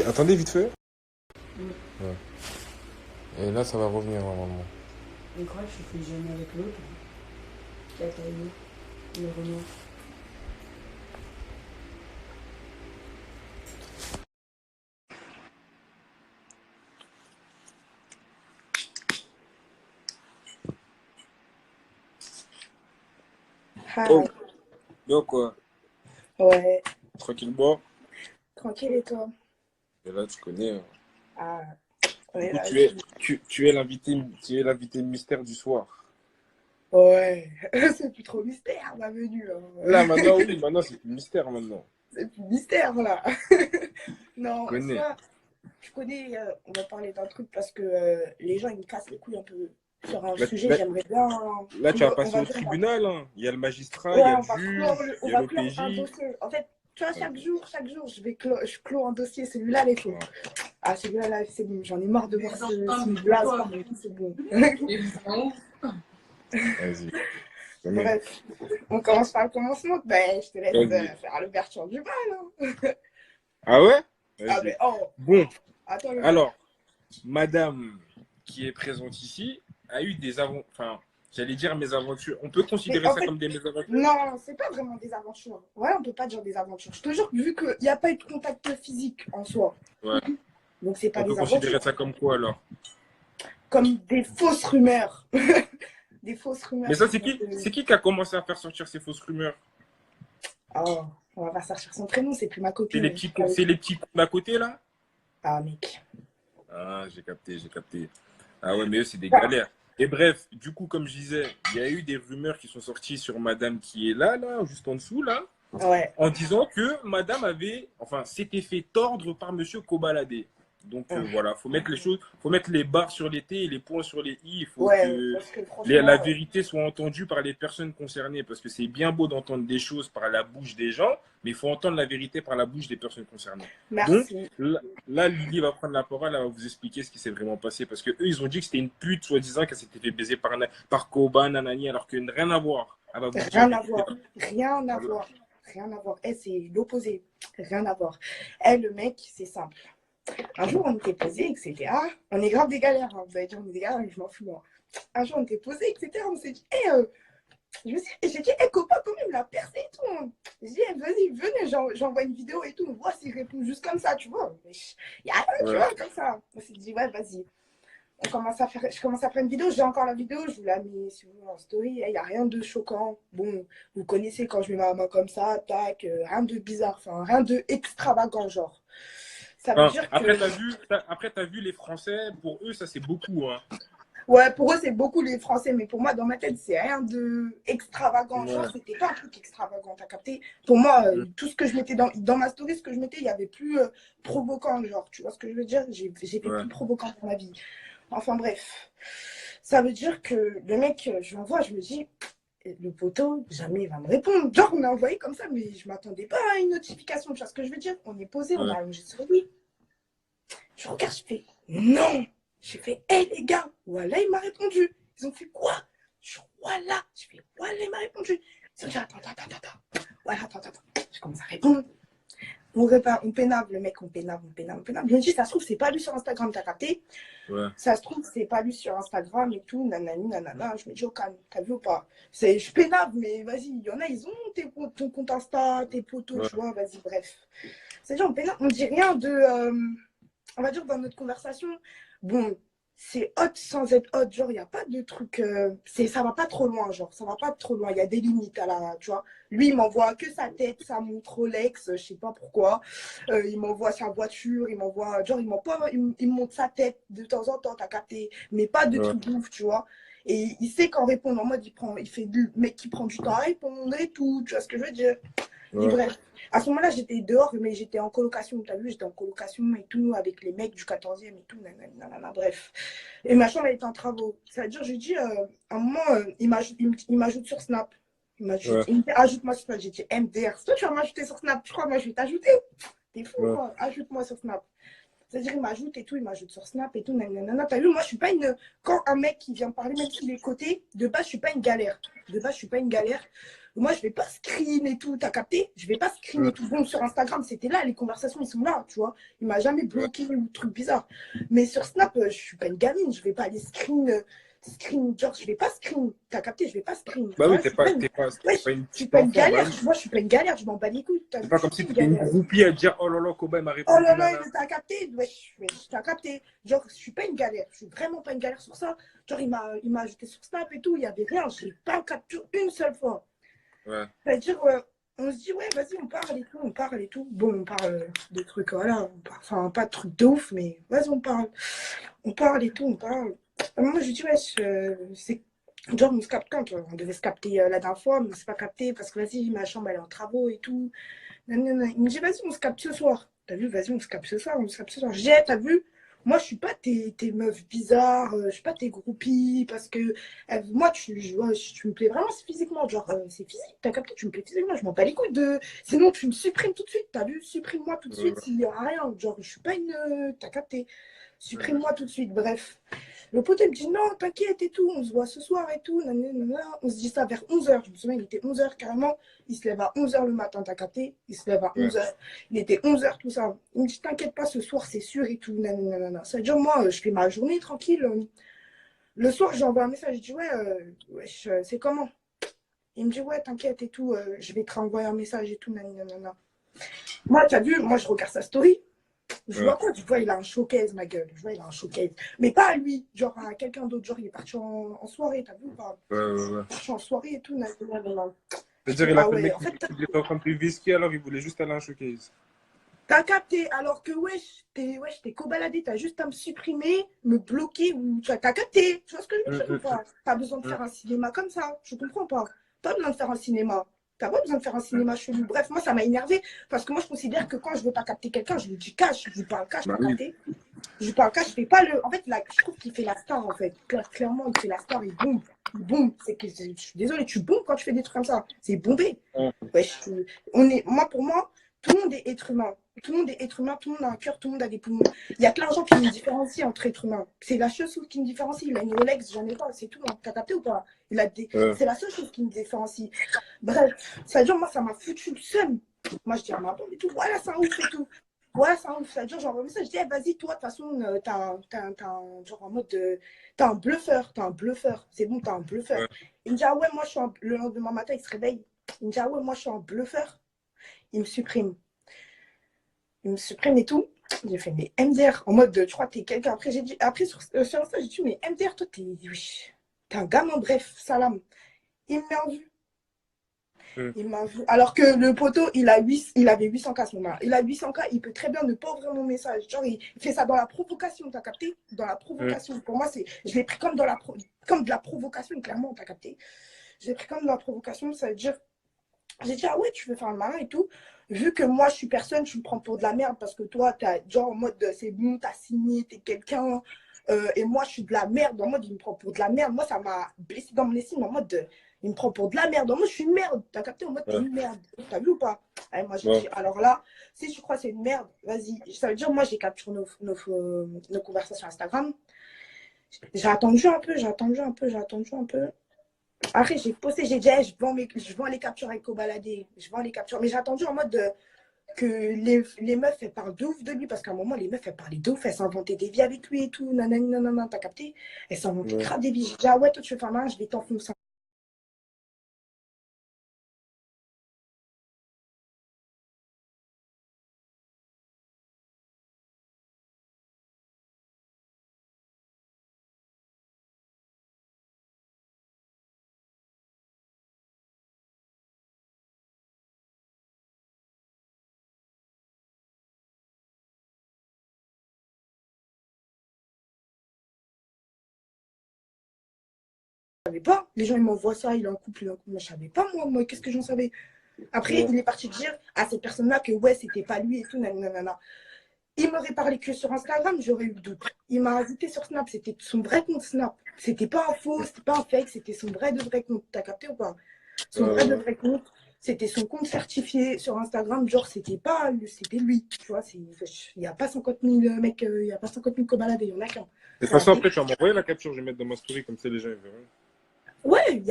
Attendez vite fait. Mm. Ouais. Et là, ça va revenir normalement. Le crash, il fait jamais avec l'autre, qui a taillé le Renault. Oh, Hi. yo quoi. Ouais, Tranquillement. tranquille et toi? Et là, tu connais, hein. Ah, on Du est coup, là tu es, aussi. tu es l'invité mystère du soir. Ouais, c'est plus trop mystère, ma venue, là. Là, maintenant, oui, maintenant, c'est plus mystère, maintenant. C'est plus mystère, là. Tu Non, en connais. soi, je connais, on va parler d'un truc parce que les gens, ils me cassent les couilles un peu sur un Là, sujet. là, J'aimerais bien là, tu vas on passer va au dire, tribunal, hein. Il y a le magistrat, il y ouais, a le juge, on il y a va clore un l'OPJ. dossier. En fait, tu vois, Ouais. chaque jour, je clôt un dossier. Celui-là, il est chaud. Ouais. Ah, celui-là, là, c'est bon. J'en ai marre de voir ce blaze partout, c'est bon. Vas-y, connais. Bref, on commence par le commencement. Ben, je te laisse Vas-y. faire l'ouverture du bal. Hein. Ah ouais? Ah, Vas-y. mais oh, Bon, attends le verre. alors, madame qui est présente ici a eu des aventures, enfin, j'allais dire mes aventures. On peut Mais considérer en ça fait, comme des mésaventures? non, c'est pas vraiment des aventures. Ouais, on peut pas dire des aventures. Je te jure, vu qu'il n'y a pas eu de contact physique en soi, Ouais. donc c'est pas On peut des considérer aventures. ça comme quoi alors? Comme des fausses rumeurs. Des fausses Mais rumeurs ça, qui c'est font qui? que. C'est qui a commencé à faire sortir ces fausses rumeurs? Oh, on va pas sortir son prénom, c'est plus ma C'est copine. les petits, c'est les petits cons d'à côté là? Ah, mec. Ah, j'ai capté, j'ai capté. Ah ouais, mais eux, c'est des Ah, galères. Et bref, du coup, comme je disais, il y a eu des rumeurs qui sont sorties sur madame qui est là, juste en dessous, là, ouais. en disant que madame avait, enfin, s'était fait tordre par monsieur Kobalade. Donc voilà, faut mettre les choses, faut mettre les barres sur les T et les points sur les I. Il faut Ouais, que parce que la franchement, vérité soit entendue par les personnes concernées. Parce que c'est bien beau d'entendre des choses par la bouche des gens, mais il faut entendre la vérité par la bouche des personnes concernées. Donc merci. là, Lily va prendre la parole, elle va vous expliquer ce qui s'est vraiment passé. Parce que eux, ils ont dit que c'était une pute, soi-disant, qu'elle s'était fait baiser par Koba, Nanani, alors que rien à voir. Elle va vous dire. Rien à voir. Rien à voir. Rien à voir. Elle, c'est l'opposé. Rien à voir. Elle, le mec, c'est simple. Un jour, on était posé, etc. On est grave des galères. Hein. Vous allez dire, on est des galères, mais je m'en fous. Hein. Un jour, on était posé, etc. On s'est dit, j'ai dit, copain, comment il me l'a percé et tout. Hein. J'ai dit, vas-y, venez, j'envoie une vidéo et tout. On voit s'il répond juste comme ça, tu vois. Il n'y a rien, tu Ouais. vois, comme ça. On s'est dit, ouais, vas-y. Je commence à faire une vidéo, j'ai encore la vidéo, je vous la mets sur en story, il n'y a rien de choquant. Bon, vous connaissez quand je mets ma main comme ça, tac, rien de bizarre, enfin, rien de extravagant, genre. Ça veut Hein, dire après, que, t'as vu les Français, pour eux, ça c'est beaucoup. Hein. ouais, pour eux, c'est beaucoup les Français, mais pour moi, dans ma tête, c'est rien de extravagant. Genre, Ouais. c'était pas un truc extravagant, t'as capté? Pour moi, Mm. tout ce que je mettais dans ma story, ce que je mettais, il y avait plus provoquant, genre, tu vois ce que je veux dire? J'ai fait Ouais. plus provoquant dans ma vie. Enfin, bref. Ça veut dire que le mec, je l'envoie, je me dis, le poteau, jamais il va me répondre. Genre, on a envoyé comme ça, mais je m'attendais pas à une notification. Tu vois ce que je veux dire? On est posé, on Ouais. a allongé sur lui. Je regarde, je fais, non. J'ai fait, hé les gars, voilà, il m'a répondu. Ils ont fait quoi? Je voilà. Je fais, voilà, il m'a répondu. Ils ont dit, attends. Voilà, attends. Je commence à répondre. On pénave, le mec, on pénave. Je me dis, ça se trouve, c'est pas lui sur Instagram, t'as capté? Ouais. Ça se trouve, c'est pas lui sur Instagram et tout, nanani, nanana. Je me dis, au calme, t'as vu ou pas? Je pénave, mais vas-y, il y en a, ils ont ton compte Insta, tes potos, Ouais. tu vois, vas-y, bref. C'est genre, on pénave, on dit rien de, on va dire, dans notre conversation. Bon, c'est hot sans être hot, genre, il n'y a pas de truc, ça va pas trop loin, genre, ça va pas trop loin, il y a des limites à la, tu vois. Lui, il m'envoie que sa tête, sa montre Rolex, je sais pas pourquoi. Il m'envoie sa voiture, genre, il me montre sa tête de temps en temps, t'as capté, mais pas de Ouais. truc de ouf, tu vois. Et il sait qu'en répondant en mode, il fait du mec qui prend du temps à répondre et tout, tu vois ce que je veux dire. Et Ouais. bref, à ce moment-là, j'étais dehors, mais j'étais en colocation, t'as vu, j'étais en colocation et tout, avec les mecs du 14e et tout, nanana, bref. Et ma chambre, elle était en travaux. C'est-à-dire, je dis, à un moment, il m'ajoute sur Snap. Ouais. Il me dit, ajoute-moi sur Snap. J'ai dit, MDR, toi, tu vas m'ajouter sur Snap. Je crois, moi, je vais t'ajouter. T'es fou, Ouais. quoi. Ajoute-moi sur Snap. C'est-à-dire, il m'ajoute et tout, il m'ajoute sur Snap et tout, nanana. T'as vu, moi, je suis pas une. Quand un mec qui vient me parler, même s'il est coté, de base, je suis pas une galère. Moi, je vais pas screen et tout, t'as capté? Je vais pas screen et tout. Bon, sur Instagram, c'était là, les conversations, ils sont là, tu vois. Il m'a jamais bloqué ou truc bizarre. Mais sur Snap, je suis pas une gamine, je vais pas aller screen, genre, je vais pas screen. T'as capté? Je vais pas screen. Bah oui, Voilà, je suis pas une, ouais, t'es pas une je suis petite pas une enfant, bah galère. oui. Moi, je suis pas une galère, je m'en bats les couilles. C'est Je pas comme suis pas si une t'étais une galère. groupie à dire, oh là là, Koba m'a Oh là répondu, là, nana. t'as capté? Wesh, wesh, t'as capté. Genre, je suis pas une galère. Je suis vraiment pas une galère sur ça. Genre, il m'a ajouté sur Snap et tout. Il y avait rien. Je l'ai pas capturé une seule fois. Ouais. C'est-à-dire, on se dit, ouais, vas-y, on parle et tout, on parle et tout. Bon, on parle de trucs, voilà. Enfin, pas de trucs de ouf, mais vas-y, on parle. On parle et tout, on parle. Moi, je dis, ouais, c'est. Genre, on se capte quand on devait se capter la dernière fois, mais on s'est pas capté parce que vas-y, ma chambre, elle est en travaux et tout. Non, non, non. Il me dit, vas-y, on se capte ce soir. T'as vu, vas-y, on se capte ce soir, on se capte ce soir. Je dis, t'as vu, moi, je suis pas tes meufs bizarres, je suis pas tes groupies, parce que moi, tu me plais vraiment physiquement. Genre, c'est physique, t'as capté, tu me plais physiquement, je m'en bats les couilles de. Sinon, tu me supprimes tout de suite, t'as vu, supprime-moi tout de suite s'il y aura rien. Genre, je suis pas une. T'as capté, supprime-moi tout de suite, bref. Le pote, il me dit non, t'inquiète et tout, on se voit ce soir et tout. Nanana. On se dit ça vers 11h. Je me souviens, il était 11h carrément. Il se lève à 11h le matin, t'as capté? Il se lève à Ouais. 11h. Il était 11h, tout ça. Il me dit t'inquiète pas, ce soir, c'est sûr et tout. Nanana. Ça veut dire, moi, je fais ma journée tranquille. Le soir, j'envoie un message. Je dis ouais, c'est comment? Il me dit ouais, t'inquiète et tout. Je vais te renvoyer un message et tout. Nanana. Moi, t'as vu, moi, je regarde sa story. Je Ouais. vois quoi? Je vois, il a un showcase, ma gueule. Je vois, il a un showcase. Mais pas à lui, genre à quelqu'un d'autre. Genre, il est parti en soirée, t'as vu ou pas? Ouais, ouais, ouais. Parti en soirée et tout. Nanana. Je C'est-à-dire, fais, il a ah fait le ouais, mec en qui fait, était en train de whisky, alors il voulait juste aller en showcase. t'as capté. Alors que, wesh, t'es co-baladé. T'as juste à me supprimer, me bloquer ou t'as capté. Tu vois ce que je veux dire ou pas? T'as besoin de faire un cinéma comme ça. Je comprends pas. Pas besoin de faire un cinéma. T'as pas besoin de faire un cinéma chelou. Bref, moi, ça m'a énervé parce que moi, je considère que quand je veux pas capter quelqu'un, je lui dis cash. Je lui parle cash, Bah t'as oui. capté? Je parle cas, je fais pas le. En fait, là, je trouve qu'il fait la star, en fait. Clairement, il fait la star, il bombe. Il bombe. Je suis désolée, tu bombes quand tu fais des trucs comme ça. C'est bombé. Ouais. Ouais, pour moi, tout le monde est être humain. Tout le monde est être humain, tout le monde a un cœur, tout le monde a des poumons. Il y a que l'argent qui me différencie entre êtres humains. C'est la seule chose qui me différencie. Il a une Rolex, j'en ai pas, c'est tout. Hein. T'as capté ou pas? Ouais. C'est la seule chose qui me différencie. Bref, ça veut dire, moi, ça m'a foutu le seum. Moi, je dis à ma bombe et tout, voilà, ça ouf et tout. Ouais, ça ouf. Ça veut dire, j'envoie un message, je dis, vas-y, toi, de toute façon, genre en mode t'as un bluffeur, c'est bon, t'as un bluffeur. Ouais. Il me dit, ah ouais, moi, le lendemain matin, il se réveille. Il me dit, ah ouais, moi, je suis un bluffeur. Il me supprime. Il me supprime et tout. J'ai fait, mais MDR, en mode, tu crois que t'es quelqu'un. Après, j'ai dit, après, sur Insta, j'ai dit, mais MDR, toi, t'es un gamin, bref, salam. Il me met en vue. Ouais. Il m'a vu. Alors que le poteau, il avait 800K à ce moment-là. Il a 800K, il peut très bien ne pas ouvrir mon message. Genre, il fait ça dans la provocation, t'as capté? Dans la Ouais. provocation. Pour moi, je l'ai pris comme, comme de la provocation, clairement, t'as capté? Je l'ai pris comme de la provocation, ça veut dire, j'ai dit, ah ouais, tu veux faire le malin et tout. Vu que moi, je suis personne, tu me prends pour de la merde parce que toi, t'as genre en mode, c'est bon, t'as signé, t'es quelqu'un. Et moi, je suis de la merde. En mode, il me prend pour de la merde. Moi, ça m'a blessé dans mon estime. En mode, il me prend pour de la merde. En mode, je suis une merde. T'as capté? En mode, t'es Ouais. une merde. T'as vu ou pas? Et moi, j'ai Ouais. dit, alors là, si tu crois que c'est une merde, vas-y. Ça veut dire, moi, j'ai capturé nos conversations Instagram. J'ai attendu un peu, j'ai attendu un peu, j'ai attendu un peu. Après, j'ai posté, j'ai dit, hey, je vends les captures avec Cobaladé. Je vends les captures. Mais j'ai attendu en mode que les meufs, elles parlent de ouf de lui. Parce qu'à un moment, les meufs, elles parlaient de ouf. Elles s'inventaient des vies avec lui et tout. Nanani, nanana, t'as capté? Elles s'inventaient Ouais. grave des vies. J'ai dit, ah ouais, toi, tu veux faire mal, je vais t'enfoncer. Je savais pas. Les gens, ils m'envoient ça, il est en couple, il est en couple. Mais je savais pas, moi qu'est-ce que j'en savais? Après, Ouais. il est parti dire à cette personne-là que ouais, c'était pas lui et tout, nanana. Il m'aurait parlé que sur Instagram, j'aurais eu le doute. Il m'a ajouté sur Snap, c'était son vrai compte Snap. C'était pas un faux, c'était pas un fake, c'était son vrai de vrai compte. T'as capté ou pas? Son vrai de Ouais. vrai compte, c'était son compte certifié sur Instagram. Genre, c'était pas lui, c'était lui. Tu vois, il n'y a pas 50 000 mecs, il n'y a pas 50 000 cobaladés, il y en a qu'un. De toute C'est la façon, vie. après, tu vas m'envoyer la capture, je vais mettre dans ma story, comme ça les gens ils verront. Ouais, il y a